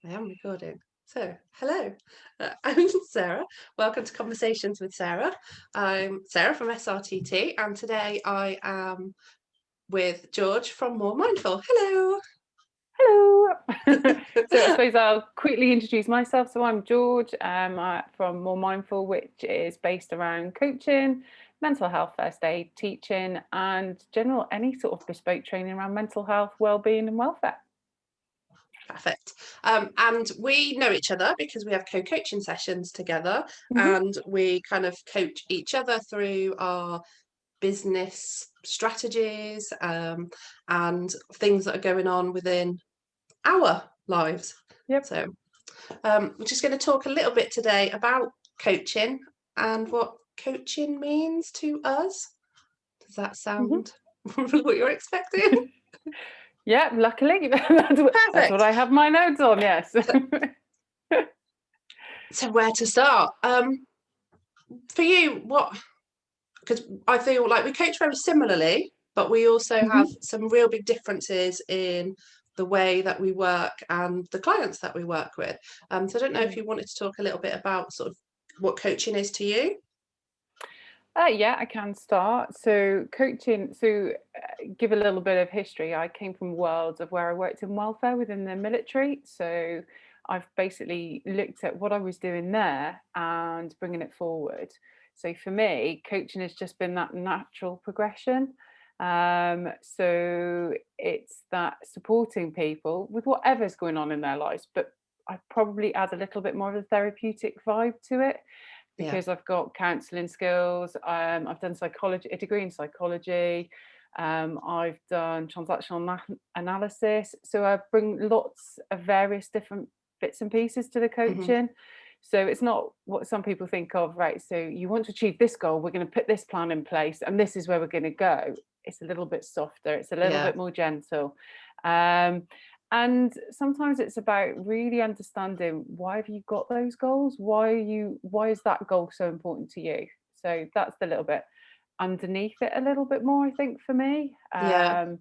I am recording. So, hello, I'm Sarah. Welcome to Conversations with Sarah. I'm Sarah from SRTT, and today I am with George from More Mindful. Hello. Hello. So I suppose I'll quickly introduce myself. So I'm George from More Mindful, which is based around coaching, mental health first aid, teaching, and general any sort of bespoke training around mental health, wellbeing, and welfare. Perfect. And we know each other because we have co-coaching sessions together, Mm-hmm. and we kind of coach each other through our business strategies and things that are going on within our lives. Yep. So we're just going to talk a little bit today about coaching and what coaching means to us. Does that sound what you're expecting? Mm-hmm. Yeah, luckily that's what Perfect. I have my notes on. Yes. So where to start? For you, what? Because I feel like we coach very similarly, but we also have Mm-hmm. some real big differences in the way that we work and the clients that we work with. So I don't know if Yeah. you wanted to talk a little bit about sort of what coaching is to you. Yeah, I can start. So coaching, give a little bit of history. I came from worlds of where I worked in welfare within the military. So I've basically looked at what I was doing there and bringing it forward. So for me, coaching has just been that natural progression. So it's that supporting people with whatever's going on in their lives, but I probably add a little bit more of a therapeutic vibe to it Yeah. because I've got counselling skills. I've done psychology, a degree in psychology. I've done transactional analysis. So I bring lots of various different bits and pieces to the Hmm. coaching. So it's not what some people think of, right? So you want to achieve this goal, we're going to put this plan in place, and this is where we're going to go. It's a little bit softer, it's a little Yeah. bit more gentle. Um, and sometimes it's about really understanding, why have you got those goals, why is that goal so important to you? So that's the little bit underneath it a little bit more, I think, for me. Yeah.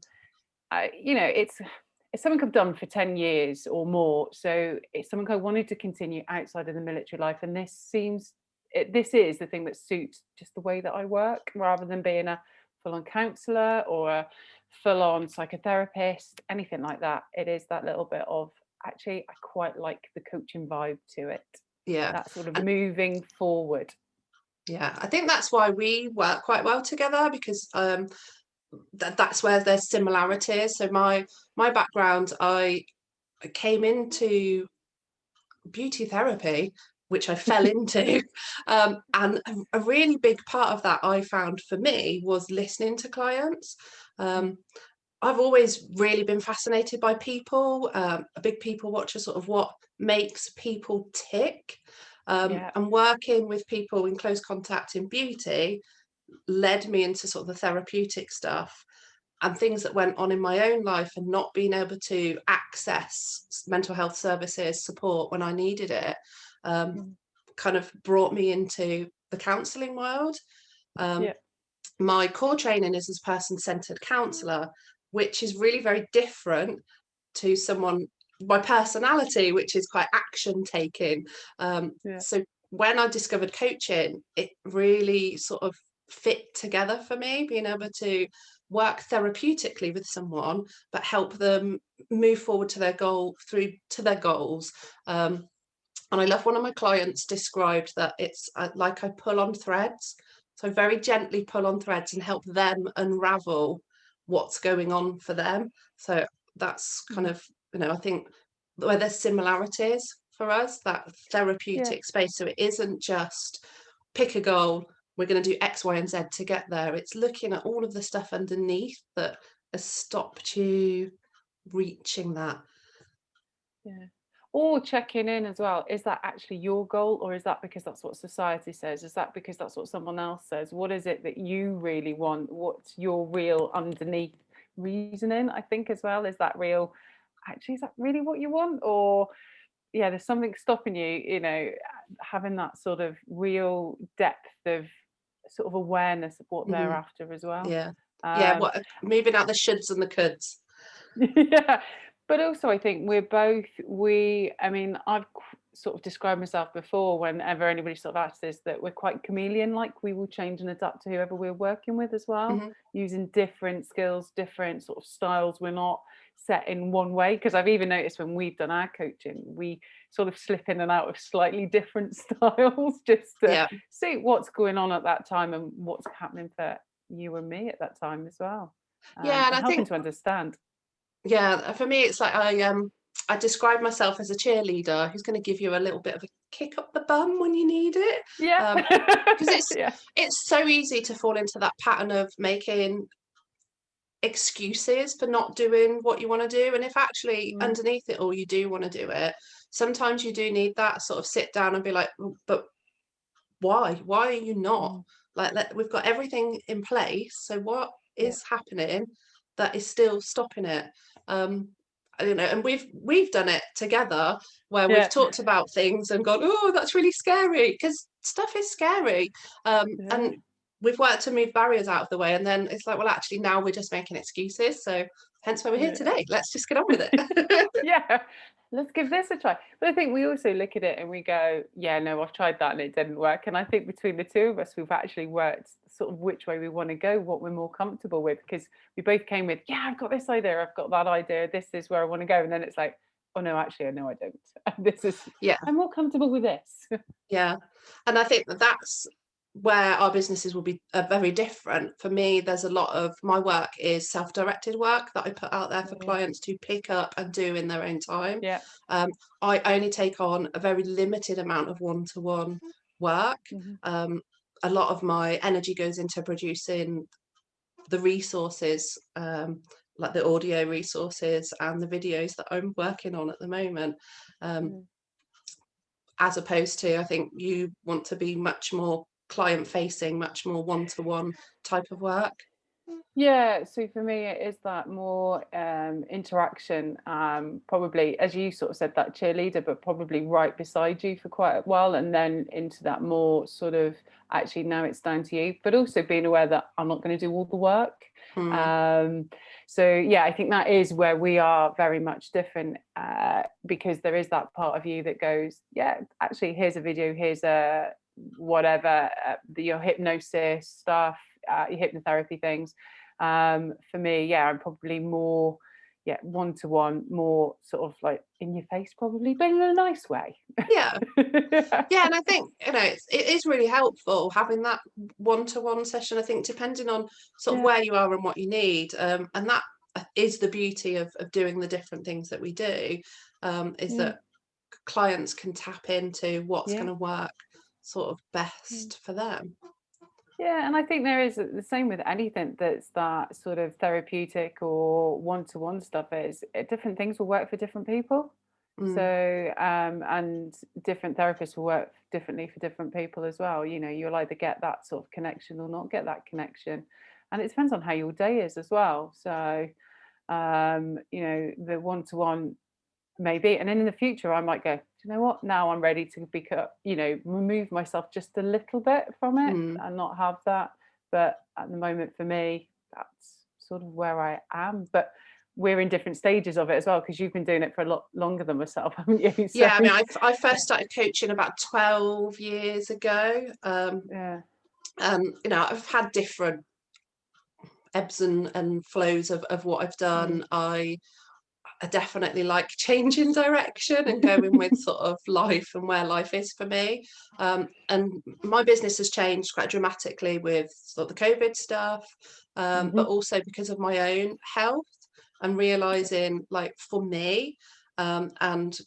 It's something I've done for 10 years or more, so it's something I wanted to continue outside of the military life, and this is the thing that suits just the way that I work, rather than being a full-on counsellor or a full-on psychotherapist, anything like that. It is that little bit of, actually, I quite like the coaching vibe to it, Yeah. that sort of And moving forward. yeah, I think that's why we work quite well together because that's where there's similarities. So my background, I came into beauty therapy, which I fell into. And a really big part of that I found for me was listening to clients. Um, I've always really been fascinated by people, a big people watcher, sort of what makes people tick. Yeah. And working with people in close contact in beauty led me into sort of the therapeutic stuff and things that went on in my own life, and not being able to access mental health services support when I needed it, um, Mm. kind of brought me into the counselling world. Um, Yeah. my core training is as person-centered counsellor, which is really very different to someone my personality, which is quite action taking. Yeah. So when I discovered coaching, it really sort of fit together for me, being able to work therapeutically with someone, but help them move forward to their goal through to their goals. And I love one of my clients described that it's like I pull on threads. So I very gently pull on threads and help them unravel what's going on for them. So that's kind Mhm. of, I think where there's similarities for us, that Yeah. therapeutic space. So it isn't just pick a goal, we're going to do X, Y, and Z to get there. It's looking at all of the stuff underneath that has stopped you reaching that. Yeah. Or checking in as well. Is that actually your goal, or is that because that's what society says? Is that because that's what someone else says? What is it that you really want? What's your real underneath reasoning? I think as well, is that real, actually, is that really what you want? Or yeah, there's something stopping you, having that sort of real depth of sort of awareness of what they're Mhm. after as well. Yeah. Yeah. Um, What moving out the shoulds and the coulds. yeah, But also, I think I mean, I've sort of described myself before whenever anybody sort of asks this, that we're quite chameleon like. We will change and adapt to whoever we're working with as well, Mhm. using different skills, different sort of styles. We're not set in one way. Because I've even noticed when we've done our coaching, we sort of slip in and out of slightly different styles just to Yeah. see what's going on at that time and what's happening for you and me at that time as well. Yeah, and And I helping think, to understand. yeah, for me, it's like I describe myself as a cheerleader who's going to give you a little bit of a kick up the bum when you need it, Yeah. because Yeah. it's so easy to fall into that pattern of making excuses for not doing what you want to do. And if actually Mm, underneath it all you do want to do it, sometimes you do need that sort of sit down and be like, "Mm, but why are you not, mm, like, we've got everything in place, so what yeah. is happening that is still stopping it?" um I don't know, and we've done it together where we've Yeah. talked about things and gone, oh, that's really scary, because stuff is scary. Yeah. And we've worked to move barriers out of the way, and then it's like, well, actually now we're just making excuses, so hence why we're here Yeah. today. Let's just get on with it. Yeah. Let's give this a try. But I think we also look at it and we go, yeah, no, I've tried that and it didn't work. And I think between the two of us, we've actually worked sort of which way we want to go, what we're more comfortable with, because we both came with, yeah, I've got this idea, I've got that idea, this is where I want to go. And then it's like, oh no, actually, no, I don't. And this is, Yeah. I'm more comfortable with this. Yeah, and I think that that's where our businesses will be very different. For me, there's a lot of my work is self-directed work that I put out there for Yeah. clients to pick up and do in their own time. Yeah. Um, I only take on a very limited amount of one-to-one work. Mhm. Um, a lot of my energy goes into producing the resources, like the audio resources and the videos that I'm working on at the moment. Um, Mm. as opposed to, I think you want to be much more client facing, much more one-to-one type of work. Yeah, so for me, it is that more interaction, probably, as you sort of said, that cheerleader, but probably right beside you for quite a while, and then into that more sort of actually now it's down to you, but also being aware that I'm not going to do all the work. Mm, Um, so yeah, I think that is where we are very much different, because there is that part of you that goes, yeah, actually, here's a video, here's a whatever, your hypnosis stuff, your hypnotherapy things. For me, yeah, I'm probably more, yeah, one to one, more sort of like in your face, probably, but in a nice way. yeah. Yeah, and I think, it is really helpful having that one-to-one session, I think, depending on sort of Yeah. where you are and what you need. And that is the beauty of doing the different things that we do, is Mm, that clients can tap into what's yeah. going to work sort of Mm. best for them. Yeah, and I think there is the same with anything that's that sort of therapeutic or one-to-one stuff is different things will work for different people. Mm. So, and different therapists will work differently for different people as well. You know, you'll either get that sort of connection or not get that connection. And it depends on how your day is as well. So, the one-to-one maybe, and then in the future I might go, do you know what, now I'm ready to remove myself just a little bit from it Mm. and not have that. But at the moment, for me, that's sort of where I am. But we're in different stages of it as well, because you've been doing it for a lot longer than myself, haven't you? So Yeah, I mean, I first started coaching about 12 years ago. yeah. And I've had different ebbs and flows of what I've Mm. done. I definitely like changing direction and going with sort of life and where life is for me. And my business has changed quite dramatically with sort of the COVID stuff, but Mhm. also because of my own health and realizing, like, for me, and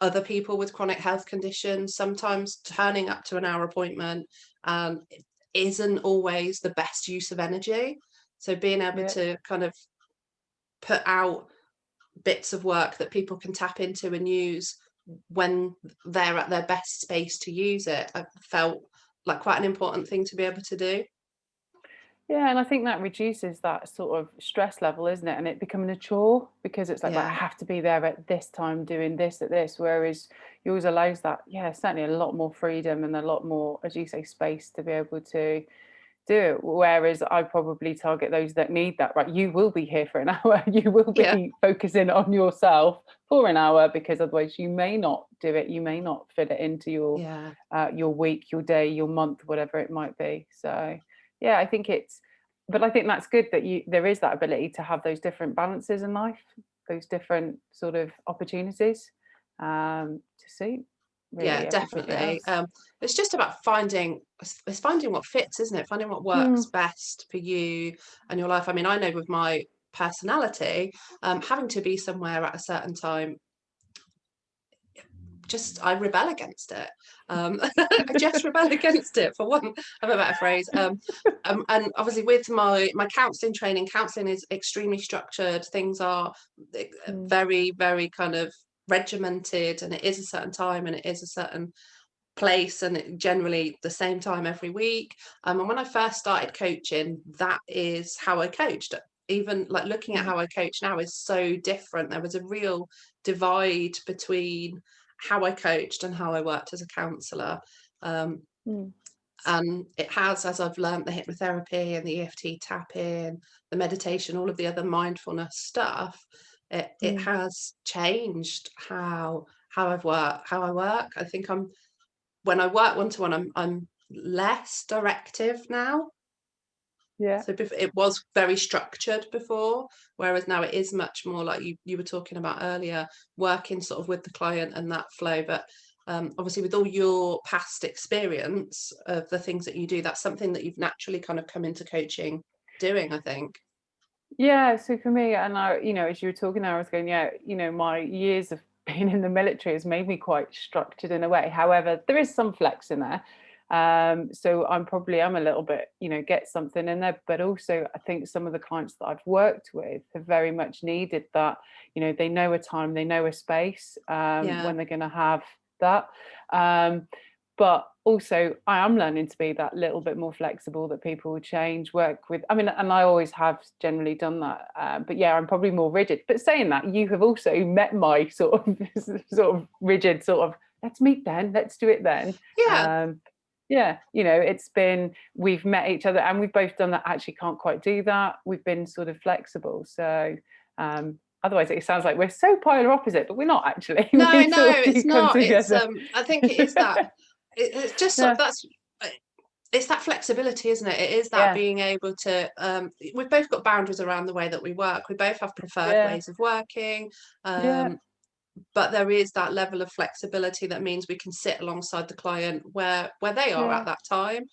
other people with chronic health conditions, sometimes turning up to an hour appointment isn't always the best use of energy. So being able Yeah. to kind of put out bits of work that people can tap into and use when they're at their best space to use it, I felt like quite an important thing to be able to do. Yeah, and I think that reduces that sort of stress level, isn't it? And it becoming a chore, because it's like, right, I Yeah. have to be there at this time doing this at this. Whereas yours allows that, yeah, certainly a lot more freedom and a lot more, as you say, space to be able to do it. Whereas I probably target those that need that, right? You will be here for an hour. You will Yeah. be focusing on yourself for an hour, because otherwise you may not do it. You may not fit it into your week, your day, your month, whatever it might be. So yeah, I think that's good that there is that ability to have those different balances in life, those different sort of opportunities to suit really everybody Definitely. else. It's just about finding what fits, isn't it? Finding what works best for you and your life. I mean, I know with my personality, having to be somewhere at a certain time, I rebel against it. I just rebel against it, for want of a better phrase. And obviously with my counselling training, counselling is extremely structured. Things are very, very kind of regimented, and it is a certain time and it is a certain place, and it generally the same time every week. And when I first started coaching, that is how I coached. Even like looking at how I coach now is so different. There was a real divide between how I coached and how I worked as a counsellor. And it has, as I've learned the hypnotherapy and the EFT tapping, the meditation, all of the other mindfulness stuff, it has changed how I work. I think when I work one-to-one, I'm less directive now. Yeah. So it was very structured before, whereas now it is much more like you were talking about earlier, working sort of with the client and that flow. But obviously with all your past experience of the things that you do, that's something that you've naturally kind of come into coaching doing, I think. Yeah, so for me, and as you were talking there, I was going, my years of being in the military has made me quite structured in a way. However, there is some flex in there. So I'm a little bit, get something in there, but also I think some of the clients that I've worked with have very much needed that, they know a time, they know a space when they're going to have that. But also I am learning to be that little bit more flexible, that people will change, work with. I mean, and I always have generally done that. But yeah, I'm probably more rigid. But saying that, you have also met my sort of rigid sort of, let's meet then, let's do it then. Yeah. We've met each other and we've both done that. Actually can't quite do that. We've been sort of flexible. So otherwise it sounds like we're so polar opposite, but we're not actually. No, it's not. It's I think it is that. It's just sort of it's that flexibility, isn't it? It is that being able to we've both got boundaries around the way that we work. We both have preferred ways of working. But there is that level of flexibility that means we can sit alongside the client where they are at that time.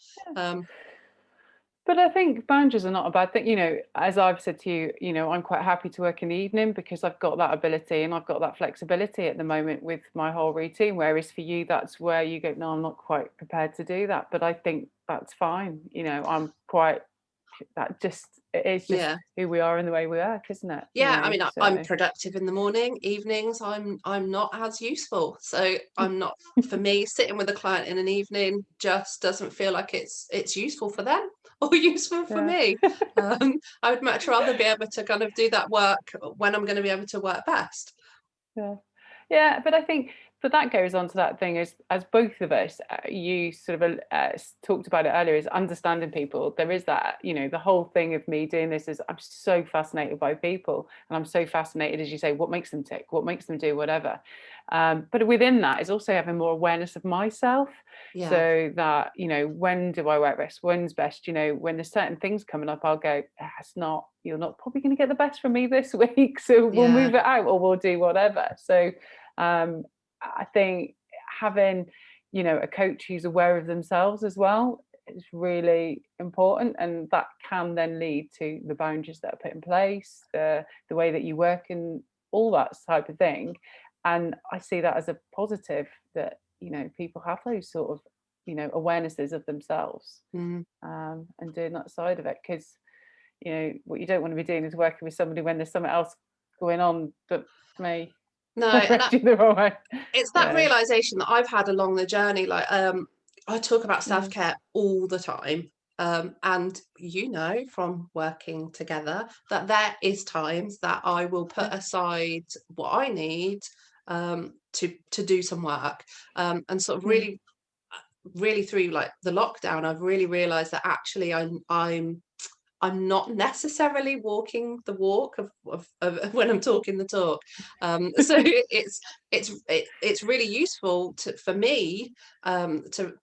But I think boundaries are not a bad thing. As I've said to you, I'm quite happy to work in the evening because I've got that ability and I've got that flexibility at the moment with my whole routine. Whereas for you, that's where you go, no, I'm not quite prepared to do that. But I think that's fine. I'm quite, it's just who we are and the way we work, isn't it? I mean, I'm productive in the morning. Evenings I'm not as useful, so I'm not. For me, sitting with a client in an evening just doesn't feel like it's useful for them or useful for me. I would much rather be able to kind of do that work when I'm going to be able to work best. But I think that goes on to that thing as both of us, you sort of talked about it earlier, is understanding people. There is that, the whole thing of me doing this is I'm so fascinated by people, and I'm so fascinated, as you say, what makes them tick, what makes them do whatever. But within that is also having more awareness of myself, so that, when do I work best, when's best, when there's certain things coming up, I'll go, you're not probably going to get the best from me this week, so we'll move it out or we'll do whatever. So I think having, a coach who's aware of themselves as well is really important, and that can then lead to the boundaries that are put in place, the way that you work and all that type of thing. And I see that as a positive, that people have those sort of awarenesses of themselves, and doing that side of it, because what you don't want to be doing is working with somebody when there's something else going on that may it's that realization that I've had along the journey. Like I talk about self-care all the time, and from working together that there is times that I will put aside what I need to do some work, and sort of really really through like the lockdown, I've really realized that actually I'm not necessarily walking the walk of when I'm talking the talk. So it's really useful for me to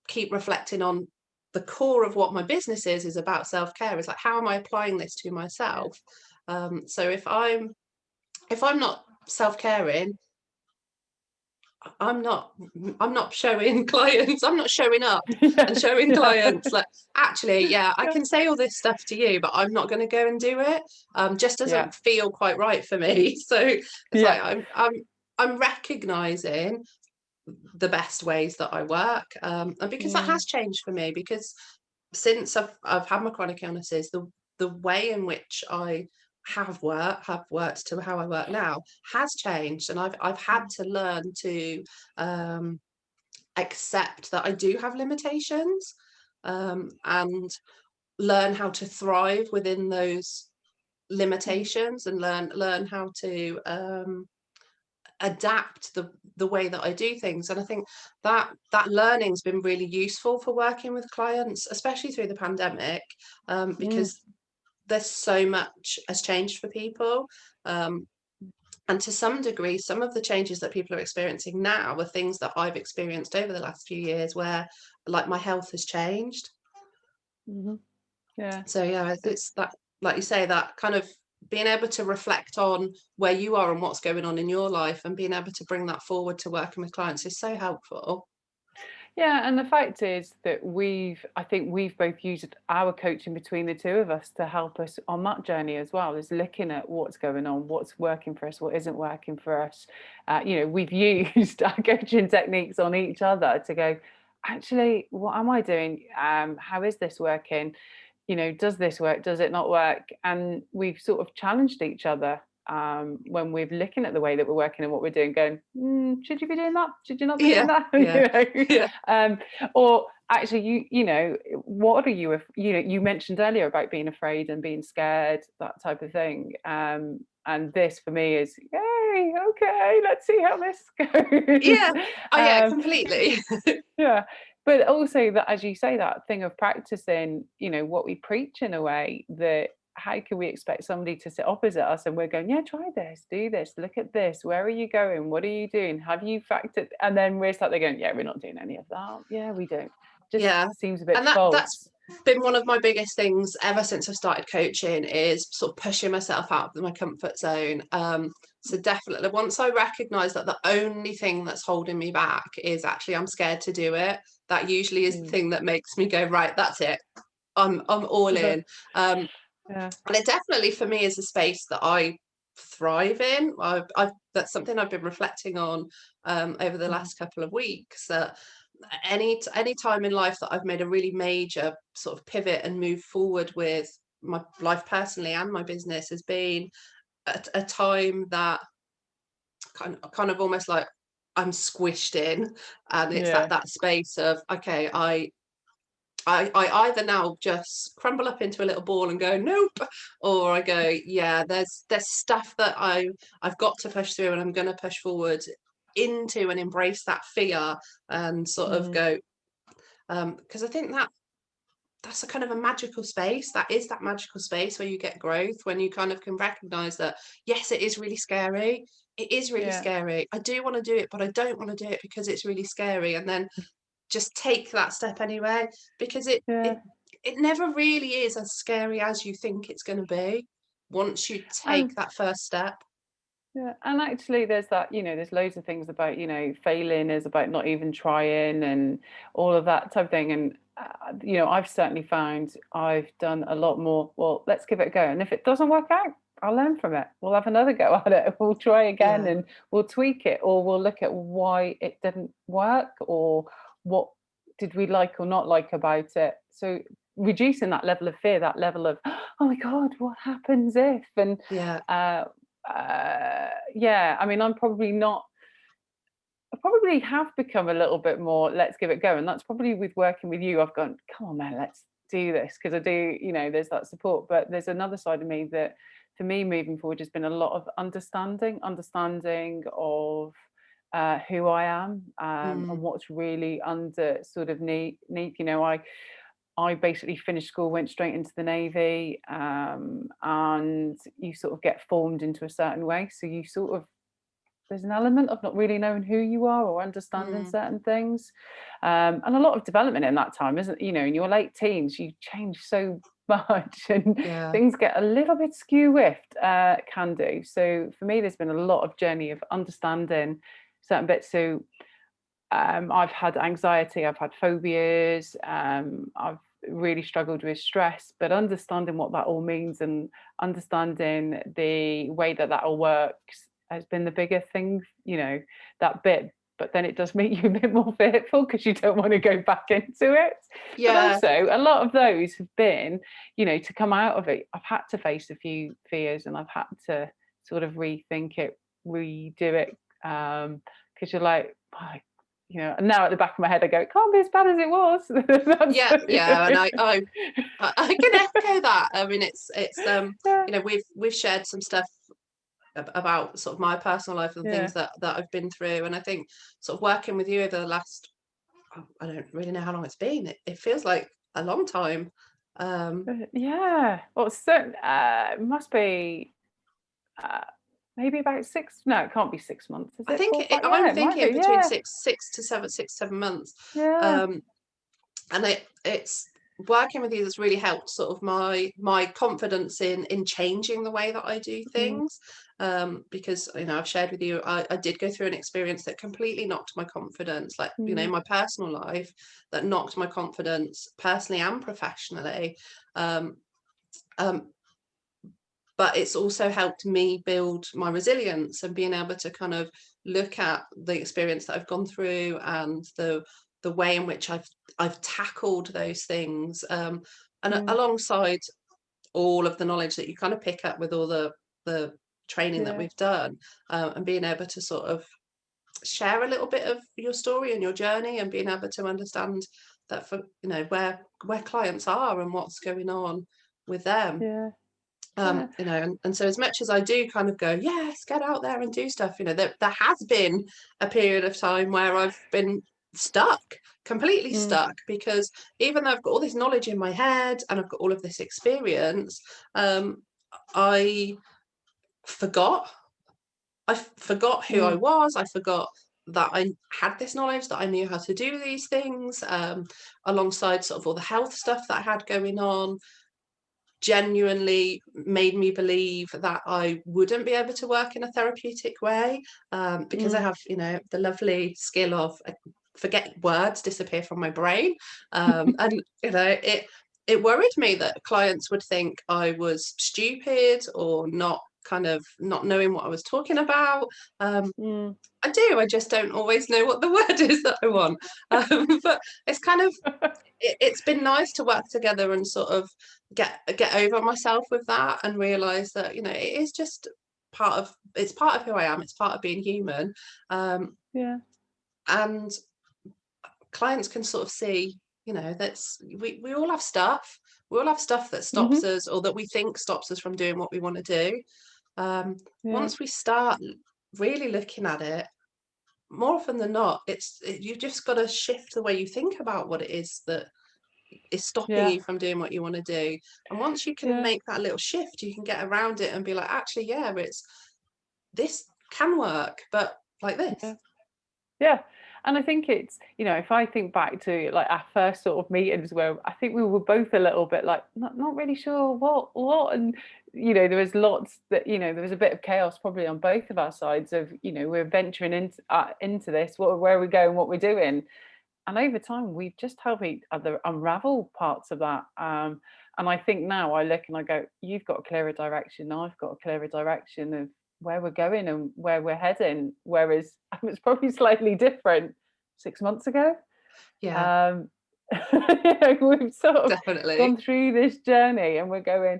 keep reflecting on the core of what my business is about self-care. Is like, how am I applying this to Yeah. myself? So if I'm not self-caring, I'm not I'm not showing clients, I'm not showing up Yeah. and showing Yeah. clients like, actually, yeah, I Yeah. can say all this stuff to you, but I'm not going to go and do it. Just Yeah. doesn't feel quite right for me. So it's Yeah. like I'm recognizing the best ways that I work, and because that Mm. has changed for me, because since I've had my chronic illnesses, the way in which I have worked to how I work now has changed, and I've had to learn to um, accept that I do have limitations, and learn how to thrive within those Mm. limitations, and learn how to adapt the way that I do things. And I think that learning's been really useful for working with clients, especially through the pandemic, Mm. because there's so much has changed for people. And to some degree, some of the changes that people are experiencing now are things that I've experienced over the last few years, where like my health has changed. Mhm. Yeah. So yeah, it's that, like you say, that kind of being able to reflect on where you are and what's going on in your life, and being able to bring that forward to working with clients is so helpful. Yeah, and the fact is that I think we've both used our coaching between the two of us to help us on that journey as well, is looking at what's going on, what's working for us, what isn't working for us. We've used our coaching techniques on each other to go, actually, what am I doing? How is this working? Does this work? Does it not work? And we've sort of challenged each other when we're looking at the way that we're working and what we're doing, going, should you be doing that? Should you not be doing Yeah, that? yeah, yeah, Or actually, what are you? You mentioned earlier about being afraid and being scared, that type of thing. And this for me is, yay, okay, let's see how this yeah. goes. Oh yeah, um, completely. yeah, but also that, as you say, that thing of practicing, what we preach, in a way, that how can we expect somebody to sit opposite us and we're going, yeah, try this, do this, look at this, where are you going, what are you doing, have you factored, and then we're sat there going, yeah, we're not doing any of that, yeah, we don't, just Yeah, seems a bit and that's false. been one of my biggest things ever since I've started coaching, is sort of pushing myself out of my comfort zone. So definitely, once I recognise that the only thing that's holding me back is actually I'm scared to do it, that usually is the Mm. thing that makes me go, right, that's it. I'm all in. Yeah. And it definitely for me is a space that I thrive in. That's something I've been reflecting on over the Mm. last couple of weeks. That any time in life that I've made a really major sort of pivot and move forward with my life personally and my business has been a time that kind of almost like I'm squished in, and it's Yeah. that space of, okay, I either now just crumble up into a little ball and go nope, or I go, yeah, there's stuff that I've got to push through, and I'm going to push forward into and embrace that fear, and sort of Mm. go, because I think that's a kind of a magical space. That is that magical space where you get growth, when you kind of can recognize that, yes, it is really scary. It is really Yeah. scary. I do want to do it, but I don't want to do it because it's really scary. And then just take that step anyway, because Yeah. it never really is as scary as you think it's going to be once you take And that first step. yeah, and actually there's that, there's loads of things about, failing is about not even trying and all of that type of thing. And, I've certainly found I've done a lot more, well, let's give it a go. And if it doesn't work out, I'll learn from it. We'll have another go at it. We'll try again Yeah, and we'll tweak it, or we'll look at why it didn't work, or what did we like or not like about it. So reducing that level of fear, that level of, oh my God, what happens if? And, yeah, uh, yeah, I mean, I probably have become a little bit more, let's give it go. And that's probably with working with you. I've gone, come on, man, let's do this. Because I do, there's that support. But there's another side of me that, for me, moving forward, has been a lot of understanding of who I am, and Mm. what's really under sort of neath. You know, I basically finished school, went straight into the Navy, and you sort of get formed into a certain way. So you sort of, there's an element of not really knowing who you are or understanding Mm. certain things, and a lot of development in that time, isn't, you know, in your late teens you change so much and Yeah. things get a little bit skew-whiffed, can do. So for me there's been a lot of journey of understanding certain bits. So I've had anxiety, I've had phobias, I've really struggled with stress, but understanding what that all means and understanding the way that that all works has been the bigger thing, you know, that bit. But then it does make you a bit more fearful because you don't want to go back into it. But Yeah. also, a lot of those have been, you know, to come out of it, I've had to face a few fears and I've had to sort of rethink it, redo it, because you're like, "Oh, you know," and now at the back of my head I go, it can't be as bad as it was. Yeah, yeah, and I can echo that. I mean, it's Yeah, you know, we've shared some stuff about sort of my personal life and yeah, things that I've been through, and I think sort of working with you over the last, I don't really know how long it's been. It feels like a long time. yeah. Well, so it must be uh, maybe about six. No, it can't be 6 months. Is I it think 4, 5? I'm Yeah, it might thinking be. between Yeah, 6 to 7 months. yeah. Um, and it's working with you that's really helped sort of my confidence in changing the way that I do Mm, things, because you know I've shared with you I did go through an experience that completely knocked my confidence, like you know in mm, my personal life, that knocked my confidence personally and professionally, um, um, but it's also helped me build my resilience and being able to kind of look at the experience that I've gone through and the way in which I've tackled those things, and mm, alongside all of the knowledge that you kind of pick up with all the training that yeah, we've done, and being able to sort of share a little bit of your story and your journey and being able to understand that for you know where clients are and what's going on with them. yeah, yeah. You know, and so as much as I do kind of go, yes, get out there and do stuff, you know, there has been a period of time where I've been stuck, completely Mm, stuck, because even though I've got all this knowledge in my head and I've got all of this experience, I forgot. I forgot who I mm, was. I forgot that I had this knowledge, that I knew how to do these things, alongside sort of all the health stuff that I had going on genuinely made me believe that I wouldn't be able to work in a therapeutic way, because I mm. have, you know, the lovely skill of forget words disappear from my brain, and you know it worried me that clients would think I was stupid or not kind of not knowing what I was talking about. Mm. I do. I just don't always know what the word is that I want. But it's kind of it's been nice to work together and sort of get over myself with that and realize that you know it is just it's part of who I am. It's part of being human, Yeah, and clients can sort of see you know that's we all have stuff. We all have stuff that stops hmm, us or that we think stops us from doing what we want to do. yeah, Once we start really looking at it, more often than not, you've just got to shift the way you think about what it is that is stopping yeah, you from doing what you want to do. And once you can yeah, make that little shift, you can get around it and be like, actually, yeah, it's this can work, but like this. yeah. Yeah. And I think it's, you know, if I think back to like our first sort of meetings where I think we were both a little bit like not really sure what and you know there was lots that, you know, there was a bit of chaos probably on both of our sides of, you know, we're venturing into this, where are we going, what we're doing. And over time we've just helped each other unravel parts of that, and I think now I look and I go, you've got a clearer direction, I've got a clearer direction of where we're going and where we're heading, whereas it was probably slightly different 6 months ago. Yeah, um you know, we've sort of definitely. gone through this journey and we're going,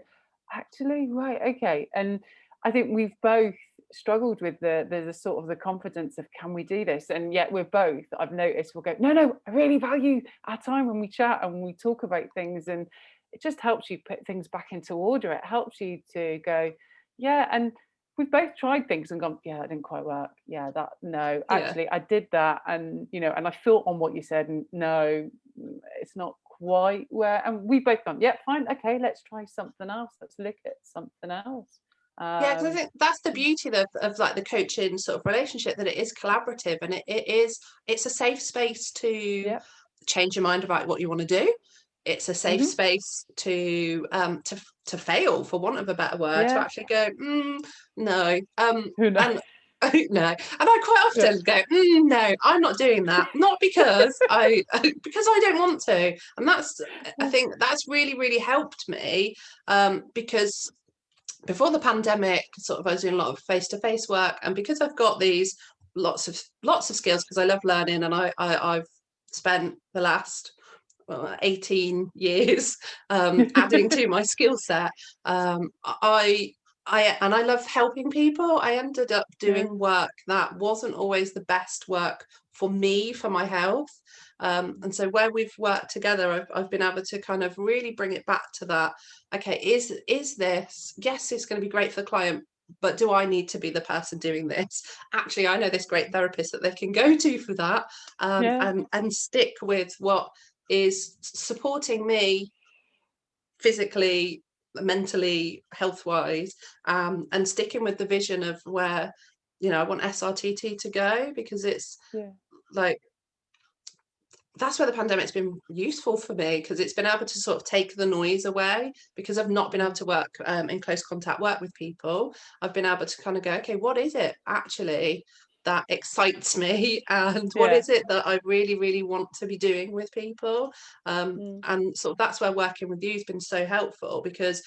actually, right, okay. And I think we've both struggled with the sort of the confidence of, can we do this? And yet we're both, I've noticed, we'll go, no, I really value our time when we chat and we talk about things, and it just helps you put things back into order. It helps you to go, yeah. And we've both tried things and gone, yeah, that didn't quite work. Yeah, that, no, Yeah. actually I did that, and and I thought on what you said, and no, it's not quite where, and we both gone, yeah, fine, okay, let's try something else. Let's look at something else. Yeah, because I Um, think that's the beauty of like the coaching sort of relationship, that it is collaborative, and it's a safe space to yeah. change your mind about what you want to do. It's a safe Hmm. space to fail, for want of a better word, to Yeah. actually go, no, Who knows? and no, and I quite Yeah. often go, no, I'm not doing that, not because I because I don't want to, and I think that's really really helped me, because before the pandemic, sort of I was doing a lot of face-to-face work, and because I've got these lots of skills, because I love learning, and I've spent the last 18 years adding to my skill set. I love helping people. I ended up Yeah. doing work that wasn't always the best work for me, for my health. And so where we've worked together, I've been able to kind of really bring it back to that. Okay, is this, yes, it's going to be great for the client, but do I need to be the person doing this? Actually, I know this great therapist that they can go to for that, Yeah. and stick with what is supporting me physically, mentally, health wise, and sticking with the vision of where, I want SRTT to go, because it's Yeah. like, that's where the pandemic's been useful for me, because it's been able to sort of take the noise away, because I've not been able Mm. to work in close contact work with people. I've been able to kind of go, okay, what is it actually that excites me, and what Yeah. is it that I really really want to be doing with people, Mm. and sort of that's where working with you has been so helpful, because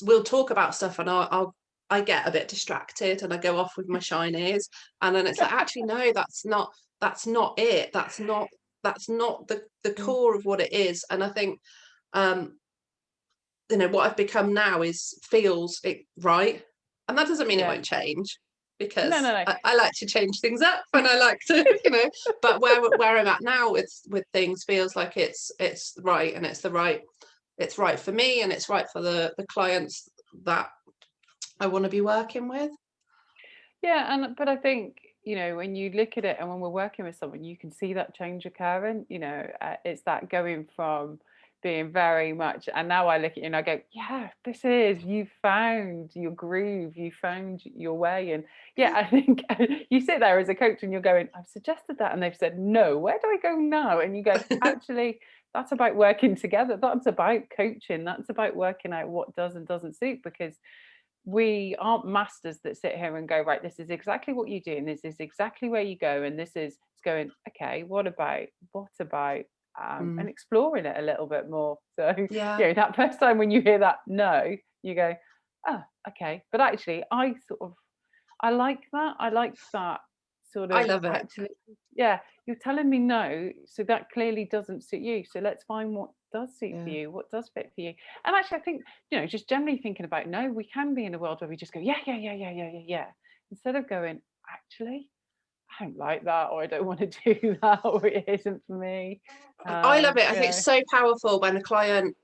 we'll talk about stuff, and I get a bit distracted, and I go off with my shinies, and then it's like, actually no, that's not it, that's not the Mm. core of what it is. And I think, um what I've become now is feels it right, and that doesn't mean it Yeah. won't change, No, because no, I like to change things up, and I like to but where I'm at now with things feels like it's right, and it's right for me, and it's right for the clients that I want to be working with. Yeah, and but I think, when you look at it, and when we're working with someone, you can see that change occurring. It's that going from being very much, and now I look at you and I go, yeah, this is, you found your groove, you found your way. And yeah, I think you sit there as a coach and you're going, I've suggested that, and they've said no. Where do I go now? And you go, actually, that's about working together. That's about coaching. That's about working out what does and doesn't suit, because we aren't masters that sit here and go, right, this is exactly what you do, and this is exactly where you go, and this is, it's going, okay, what about Mm, and exploring it a little bit more. So yeah, that first time when you hear that no, you go, oh, okay. But actually I like that sort I of, love it. actually, yeah, you're telling me no, so that clearly doesn't suit you. So let's find what does suit for Yeah. you, what does fit for you. And actually, I think, just generally thinking about no, we can be in a world where we just go, yeah, yeah, yeah, yeah, yeah, yeah, yeah. Instead of going, actually, I don't like that, or I don't want to do that, or it isn't for me. I love it. I think Yeah. it's so powerful when a client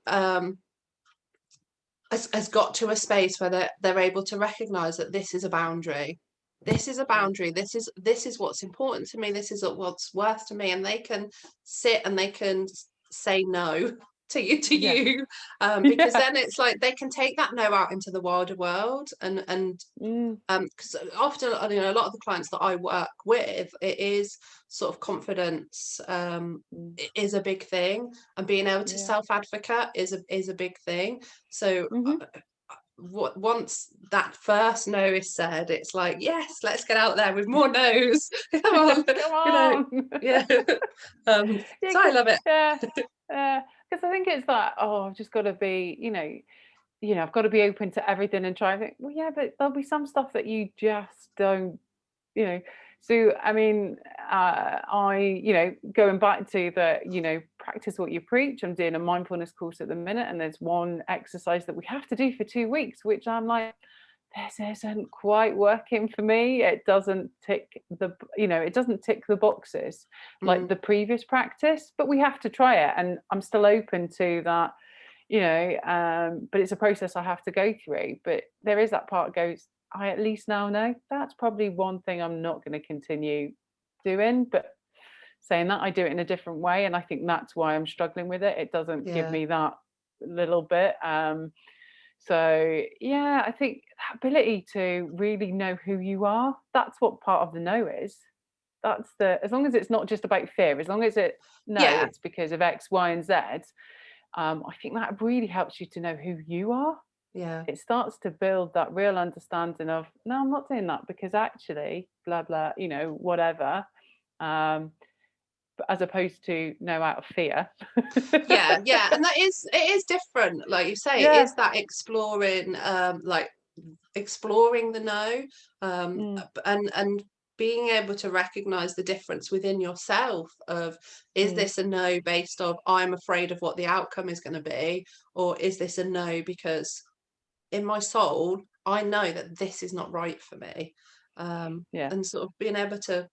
has got to a space where they're able to recognize that this is a boundary. This is a Yeah. boundary. This is what's important to me. This is what's worth to me, and they can sit and they can say no to Yeah. you, because Yeah. then it's like they can take that no out into the wider world, and Mm, because often, a lot of the clients that I work with, it is sort of confidence, mm, is a big thing, and being able to yeah. self-advocate is a big thing. So Hmm. once that first no is said, it's like, yes, let's get out there with more no's. Come on, Come you know, on. yeah. Yeah, So I love it. yeah, yeah. Because I think it's that. Oh, I've just got to be, I've got to be open to everything and try and think. Well, yeah, but there'll be some stuff that you just don't, you know. So I mean, going back to the, practice what you preach. I'm doing a mindfulness course at the minute, and there's one exercise that we have to do for 2 weeks, which I'm like, this isn't quite working for me. It doesn't tick the boxes like Mm, the previous practice, but we have to try it. And I'm still open to that, but it's a process I have to go through. But there is that part goes, I at least now know that's probably one thing I'm not going to continue doing. But saying that, I do it in a different way, and I think that's why I'm struggling with it. It doesn't give Yeah. me that little bit. So yeah, I think that ability to really know who you are, that's what part of the no is. That's the, as long as it's not just about fear, as long as it, no, Yeah. it's because of X, Y, and Z. I think that really helps you to know who you are. Yeah. It starts to build that real understanding of, no, I'm not doing that because actually, blah, blah, whatever. But as opposed to no out of fear. Yeah, yeah, and it is different. Like you say, it Yeah. is that exploring, like exploring the no, Mm, and being able to recognize the difference within yourself of, is mm, this a no based on I'm afraid of what the outcome is going to be, or is this a no because in my soul I know that this is not right for me, yeah. and sort of being able to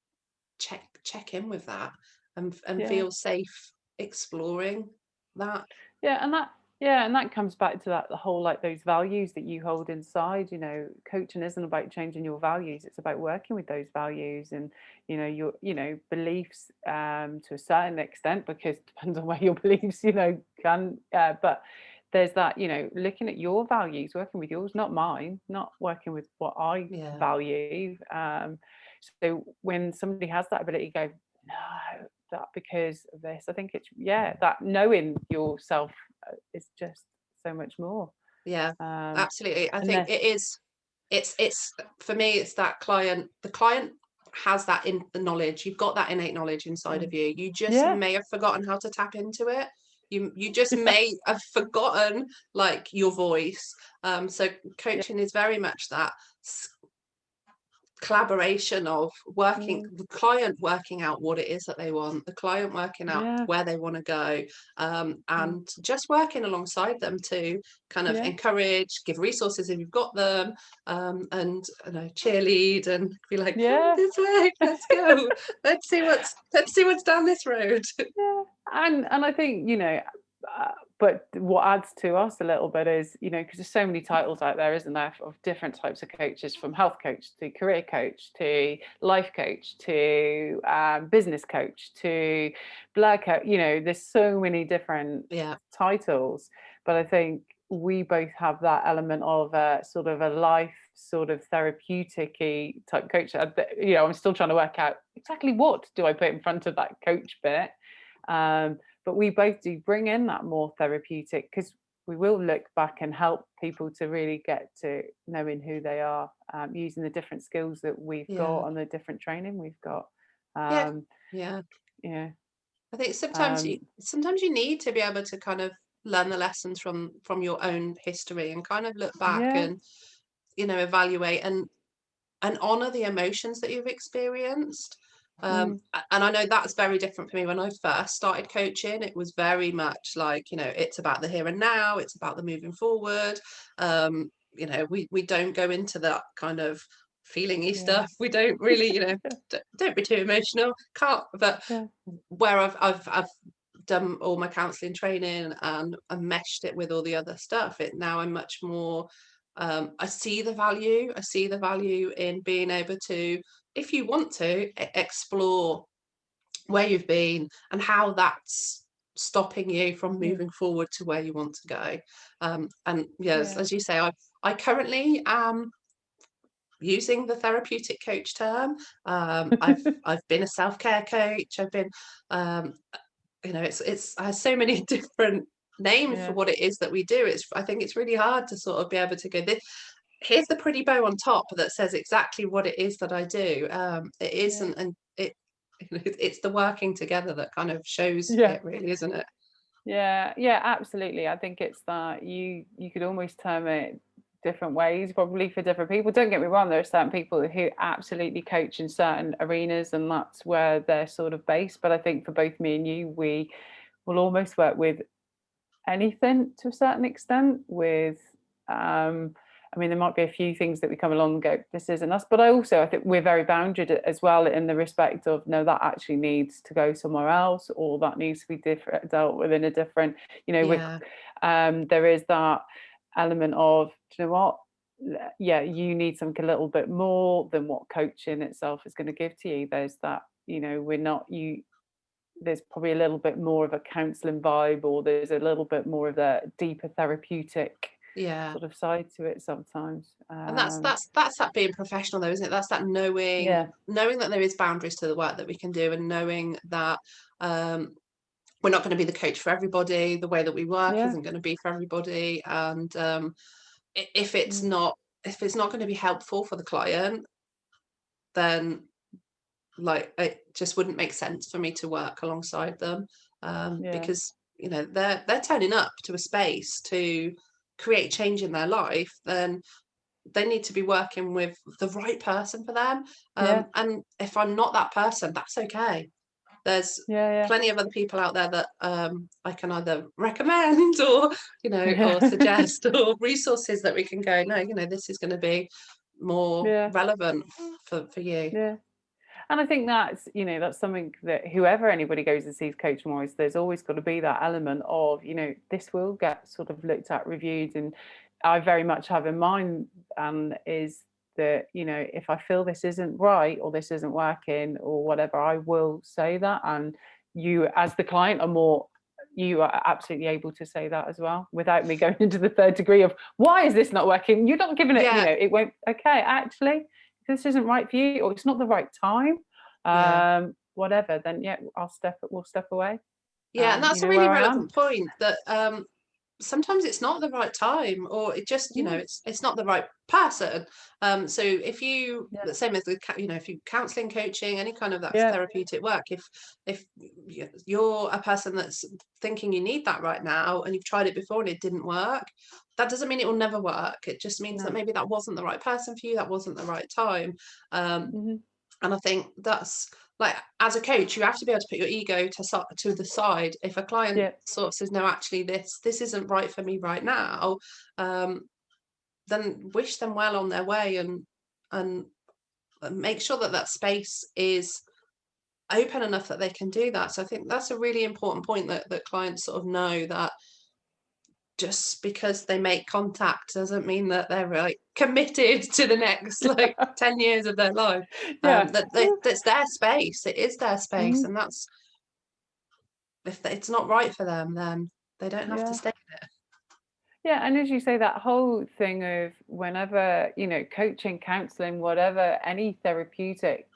check in with that, and Yeah. feel safe exploring that. Yeah, and that comes back to that, the whole, like, those values that you hold inside. Coaching isn't about changing your values, it's about working with those values and your beliefs, to a certain extent, because it depends on where your beliefs can, but there's that, looking at your values, working with yours, not mine, not working with what I Yeah, value. So when somebody has that ability, go, no, that because of this, I think it's, yeah, that knowing yourself is just so much more. yeah, um absolutely. I and think then it is. It's for me. It's that client. The client has that in the knowledge. You've got that innate knowledge inside of mm, you. You just yeah. may have forgotten how to tap into it. You just may have forgotten, like, your voice. So Yeah, coaching is very much that collaboration of working mm, the client working out what it is that they want, the client working out yeah, where they want to go, mm, and just working alongside them to kind of yeah, encourage, give resources if you've got them, and cheerlead and be like, come yeah. this way, let's go, let's see what's down this road. Yeah, and I think, but what adds to us a little bit is, because there's so many titles out there, isn't there, of different types of coaches, from health coach to career coach to life coach to business coach to black coach. There's so many different Yeah, titles, but I think we both have that element of sort of a life, sort of therapeutic type coach. I'm still trying to work out exactly what do I put in front of that coach bit. But we both do bring in that more therapeutic, because we will look back and help people to really get to knowing who they are, using the different skills that we've yeah, got and the different training we've got. yeah, Um, yeah. yeah. I think Um, sometimes you need to be able to kind of learn the lessons from your own history and kind of look back yeah. and evaluate and honor the emotions that you've experienced. Mm, And I know that's very different for me. When I first started coaching, it was very much like, it's about the here and now, it's about the moving forward. We don't go into that kind of feelingy yeah. stuff. We don't really, Yeah. don't be too emotional. Can't. But Yeah. where I've done all my counselling training and meshed it with all the other stuff, now I'm much more, I see the value. I see the value in being able to, if you want to, explore where you've been and how that's stopping you from Mm, moving forward to where you want to go. And yes, yeah. as you say, I currently am using the therapeutic coach term. I've been a self-care coach. I've been, um, it's has so many different names for Yeah. what it is that we do. I think it's really hard to sort of be able to go, this, here's the pretty bow on top that says exactly what it is that I do. It Yeah. isn't, and it's the working together that kind of shows Yeah. it, really, isn't it? Yeah, yeah, absolutely. I think it's that you could almost term it different ways, probably, for different people. Don't get me wrong, there are certain people who absolutely coach in certain arenas, and that's where they're sort of based. But I think for both me and you, we will almost work with anything to a certain extent. With I mean, there might be a few things that we come along and go, this isn't us. But I think we're very bounded as well, in the respect of, no, that actually needs to go somewhere else, or that needs to be dealt with in a different, Yeah, there is that element of, do you know what? yeah, you need something a little bit more than what coaching itself is going to give to you. There's that, we're not you. There's probably a little bit more of a counselling vibe, or there's a little bit more of a deeper therapeutic Yeah. sort of side to it sometimes. And that's that being professional though, isn't it? That's that Yeah, knowing that there is boundaries to the work that we can do, and knowing that we're not going to be the coach for everybody. The way that we work yeah, isn't going to be for everybody. And if it's mm, not going to be helpful for the client, then like it just wouldn't make sense for me to work alongside them, yeah, because they're turning up to a space to create change in their life. Then they need to be working with the right person for them. yeah, And if I'm not that person, that's okay. There's yeah, plenty of other people out there that I can either recommend or or yeah, suggest, or resources that we can go, no, this is going to be more yeah, relevant for you. yeah. And I think that's, that's something that whoever anybody goes and sees Coach Moore, there's always got to be that element of, this will get sort of looked at, reviewed. And I very much have in mind is that, if I feel this isn't right or this isn't working or whatever, I will say that. And you, as the client, you are absolutely able to say that as well without me going into the third degree of why is this not working? You're not giving it, Yeah, it won't, okay, actually, this isn't right for you, or it's not the right time, yeah. whatever, then yeah, we'll step away. Yeah, and You that's a know really where I am. relevant point, that sometimes it's not the right time, or it just Mm, it's not the right person. So if yeah, the same as if you counseling, coaching, any kind of that yeah, therapeutic work, if you're a person that's thinking you need that right now, and you've tried it before and it didn't work, that doesn't mean it will never work. It just means that no, maybe that wasn't the right person for you, that wasn't the right time. um, hmm, and I think that's, like, as a coach, you have to be able to put your ego to the side. If a client yeah, sort of says, no, actually, this isn't right for me right now, um, then wish them well on their way, and make sure that that space is open enough that they can do that. So I think that's a really important point, that clients sort of know that just because they make contact doesn't mean that they're like committed to the next like 10 years of their life. yeah, That's their space. It is their space. mhm, And that's, if it's not right for them, then they don't have to yeah. stay in it. Yeah, and as you say, that whole thing of whenever, coaching, counseling, whatever, any therapeutic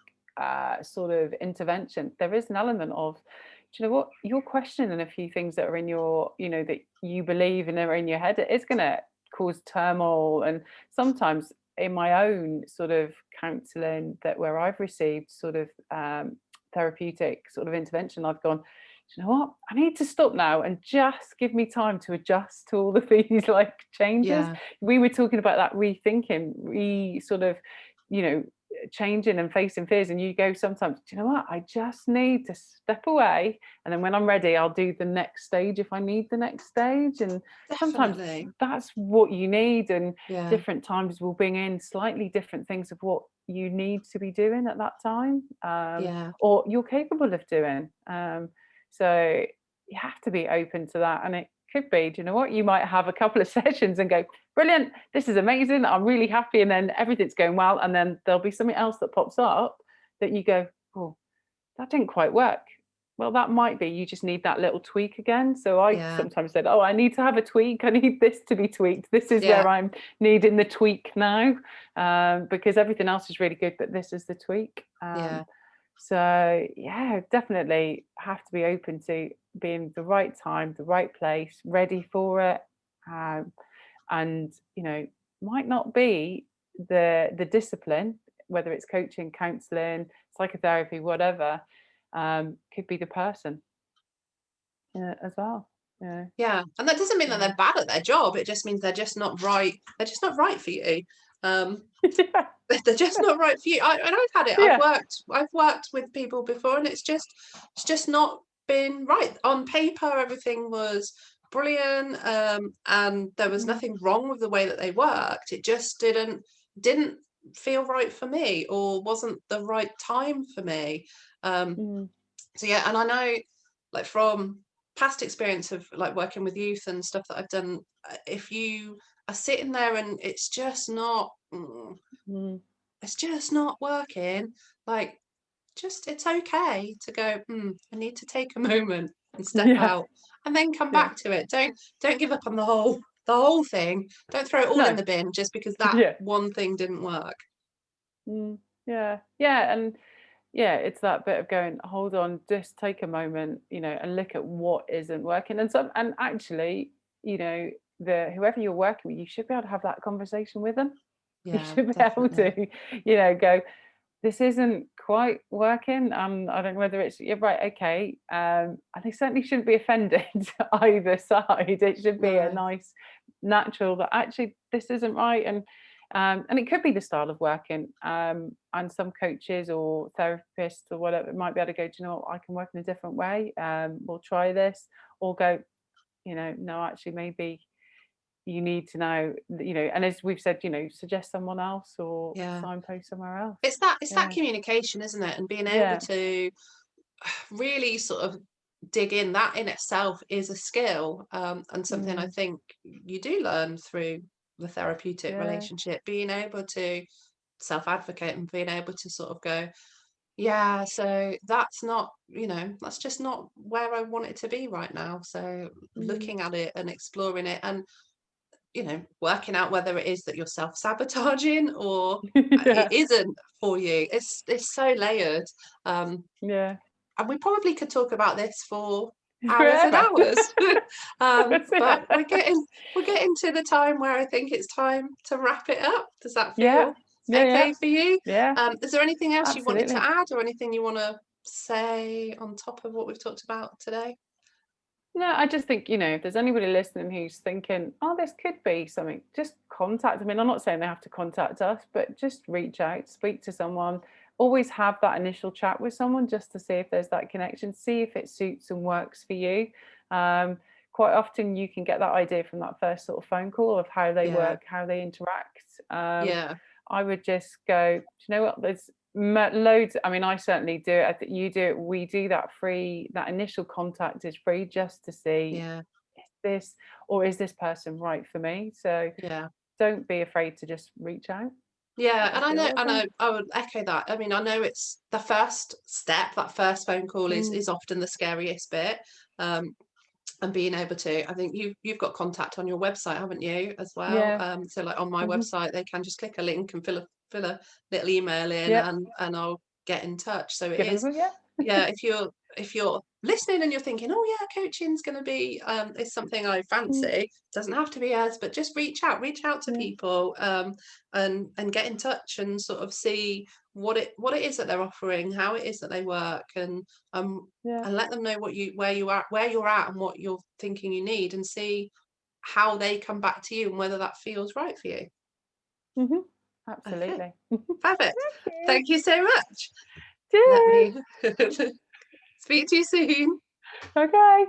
sort of intervention, there is an element of, do you know what, you're questioning a few things that are in your, that you believe and are in your head. It is going to cause turmoil. And sometimes in my own sort of counseling, that where I've received sort of therapeutic sort of intervention, I've gone, you know what? I need to stop now and just give me time to adjust to all of these like changes. Yeah, We were talking about that rethinking, sort of, you know, changing and facing fears. And you go sometimes, do you know what? I just need to step away. And then when I'm ready, I'll do the next stage if I need the next stage. And sometimes definitely. that's what you need. And Yeah, different times will bring in slightly different things of what you need to be doing at that time, yeah, or you're capable of doing. So you have to be open to that. And it could be, do you know what? You might have a couple of sessions and go, brilliant, this is amazing. I'm really happy. And then everything's going well. And then there'll be something else that pops up that you go, oh, that didn't quite work. Well, that might be you just need that little tweak again. So I yeah, sometimes said, oh, I need to have a tweak. I need this to be tweaked. This is yeah, where I'm needing the tweak now, because everything else is really good, but this is the tweak. yeah, So yeah, definitely have to be open to being the right time, the right place, ready for it. Um, and might not be the discipline, whether it's coaching, counseling, psychotherapy, whatever, could be the person as well. Yeah. yeah. And that doesn't mean that So they're bad at their job. It just means they're just not right. They're just not right for you. Um, yeah, they're just not right for you. And I've had it. yeah, I've worked with people before, and it's just not been right. On paper, everything was brilliant, and there was mm, nothing wrong with the way that they worked. It just didn't feel right for me, or wasn't the right time for me. Um, mm, so yeah, and I know, like, from past experience of like working with youth and stuff that I've done, if you are sitting there and it's just not it's just not working, like, just it's okay to go, I need to take a moment and step Yeah, out and then come yeah. back to it. Don't give up on the whole thing. Don't throw it all in No, the bin just because that yeah. one thing didn't work. Yeah, yeah, and yeah, it's that bit of going, hold on, just take a moment, and look at what isn't working. And actually, the whoever you're working with, you should be able to have that conversation with them. You Yeah, should be able definitely. to, go, this isn't quite working. I don't know whether it's, you're right, okay. And they certainly shouldn't be offended either side. It should be a No. nice, natural that actually this isn't right. And it could be the style of working. And some coaches or therapists or whatever might be able to go, do you know what, I can work in a different way. We'll try this, or go, no, actually, maybe you need to know, and as we've said, suggest someone else or Yeah. signpost somewhere else. It's that Yeah. communication, isn't it? And being able Yeah. to really sort of dig in, that in itself is a skill, and something I Mm, think you do learn through the therapeutic yeah. relationship, being able to self-advocate and being able to sort of go, yeah, so that's not, that's just not where I want it to be right now. So Mm, looking at it and exploring it and, working out whether it is that you're self-sabotaging or it yeah. isn't for you. It's so layered. Um, Yeah. and we probably could talk about this for hours and Forever. hours. But we're getting to the time where I think it's time to wrap it up. Does that Yeah. feel Yeah. Yeah. okay for you? Yeah. Is there anything else you wanted to Absolutely. add or anything you want to say on top of what we've talked about today? No, I just think, if there's anybody listening who's thinking, oh, this could be something, just contact. I mean, I'm not saying they have to contact us, but just reach out, speak to someone, always have that initial chat with someone just to see if there's that connection, see if it suits and works for you. Um, Quite often you can get that idea from that first sort of phone call of how they Yeah, work, how they interact. yeah, I would just go, do you know what, there's loads. I mean, I certainly do it. I think you do it. We do that free. That initial contact is free just to see, yeah, is this, or is this person right for me? So yeah. don't be afraid to just reach out. Yeah, It'll and I know, feel and them. I would echo that. I mean, I know it's the first step, that first phone call is Mm, is often the scariest bit. Um, and being able to, I think you've got contact on your website, haven't you, as well? yeah. So like on my Hmm. website, they can just click a link and fill a little email in, Yep. and I'll get in touch. So it Give us is, a yeah. yeah, if you're listening and you're thinking, oh yeah, coaching's going to be is something I Mm, fancy, doesn't have to be us, but just reach out to yeah. people, and get in touch and sort of see what it is that they're offering, how it is that they work, um Yeah. and let them know where you're at and what you're thinking you need, and see how they come back to you and whether that feels right for you. Hmm. Okay, Absolutely. perfect. Thank you. Thank you so much. Let Cheers. me speak to you soon. Okay.